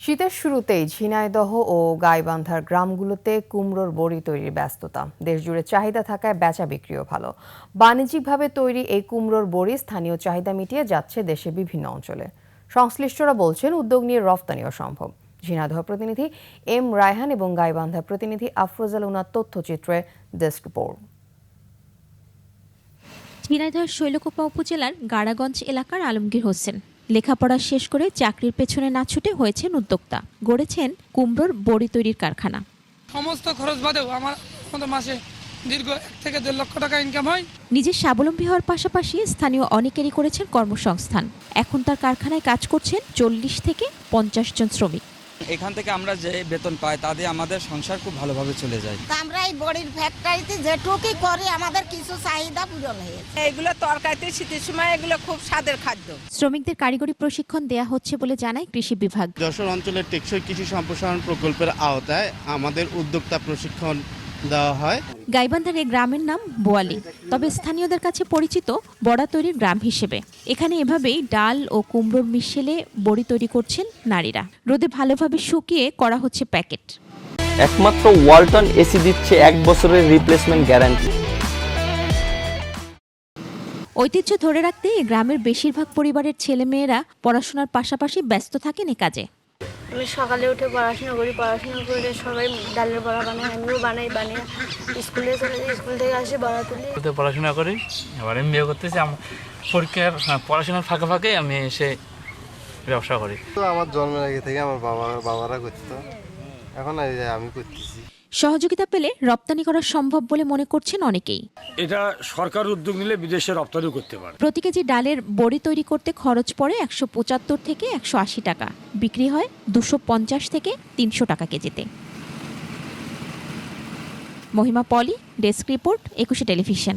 শীতের শুরুতেই ঝিনাইদহ ও গাইবান্ধার গ্রামগুলোতে কুমড়োর বড়ি তৈরির ব্যস্ততা। দেশজুড়ে চাহিদা থাকায় বেচা বিক্রিও ভালো। বাণিজ্যিকভাবে তৈরি এই কুমড়োর বড়ি স্থানীয় চাহিদা মিটিয়ে যাচ্ছে দেশের বিভিন্ন অঞ্চলে। সংশ্লিষ্টরা বলছেন উদ্যোগ নিয়ে রফতানিও সম্ভব। ঝিনাইদহ প্রতিনিধি এম রায়হান এবং গাইবান্ধা প্রতিনিধি আফরোজাল উনার তথ্যচিত্রে ডেস্ক রিপোর্ট। ঝিনাইদহ শৈলকুপা উপজেলার গাড়াগঞ্জ এলাকার আলমগীর হোসেন লেখাপড়া শেষ করে চাকরির পেছনে না ছুটে হয়েছেন উদ্যোক্তা। গড়েছেন কুমড়োর বড়ি তৈরির কারখানা। সমস্ত খরচ বাদেও আমার মাসে দীর্ঘ 1 থেকে 1.5 লক্ষ টাকা ইনকাম হয়। নিজের স্বাবলম্বী হওয়ার পাশাপাশি স্থানীয় অনেকেরই করেছেন কর্মসংস্থান। এখন তার কারখানায় কাজ করছেন 40 থেকে 50 জন শ্রমিক। এখান থেকে আমরা যে বেতন পাই তা দিয়ে আমাদের সংসার খুব ভালোভাবে চলে যায়। আমরা এই বড়ির ফ্যাক্টরিতে যেটুকু করে আমাদের কিছু চাহিদা পূরণ হয়েছে। এগুলো তরকারিতে শীতের সময় এগুলো খুব স্বাদের খাদ্য। শ্রমিকদের কারিগরি প্রশিক্ষণ দেয়া হচ্ছে বলে জানায় কৃষি বিভাগ। যশোর অঞ্চলের টেকসই কৃষি সম্প্রসারণ প্রকল্পের আওতায় আমাদের উদ্যোক্তা প্রশিক্ষণ দেওয়া হয়। গাইবান্ধার এই গ্রামের নাম বোয়ালি, তবে স্থানীয়দের কাছে পরিচিত বড়া তৈরির গ্রাম হিসেবে। এখানে এভাবেই ডাল ও কুমড়োর মিশেলে বড়ি তৈরি করছেন নারীরা। রোদে ভালোভাবে শুকিয়ে করা হচ্ছে প্যাকেট। একমাত্র ওয়ালটন এসি দিচ্ছে 1 বছরের রিপ্লেসমেন্ট গ্যারান্টি। ঐতিহ্য ধরে রাখতে এই গ্রামের বেশিরভাগ পরিবারের ছেলেমেয়েরা পড়াশোনার পাশাপাশি ব্যস্ত থাকেন এ কাজে। আমি সকালে উঠে পড়াশোনা করি, পড়াশোনা করে সবাই ডালের বড়া বানাই, আমিও বানিয়ে স্কুলে চলে যাই, স্কুল থেকে আসি বড়া তুলি। পড়াশোনা করি, এবার আমি বিয়ে করতেছি। পরীক্ষার পড়াশোনার ফাঁকে ফাঁকে আমি এসে ব্যবসা করি। আমার জন্মের আগে থেকে আমার বাবারা করতো, এখন আমি করতেছি। সহযোগিতা পেলে রপ্তানি করা সম্ভব বলে মনে করছেন অনেকেই। এটা সরকার উদ্যোগ নিলে বিদেশে রপ্তানি করতে পারে। প্রতি কেজি ডালের বড়ি তৈরি করতে খরচ পড়ে 175 থেকে 180 টাকা, বিক্রি হয় 250 থেকে 300 টাকা কেজিতে। মহিমা পলি, ডেস্ক রিপোর্ট, 21 টেলিভিশন।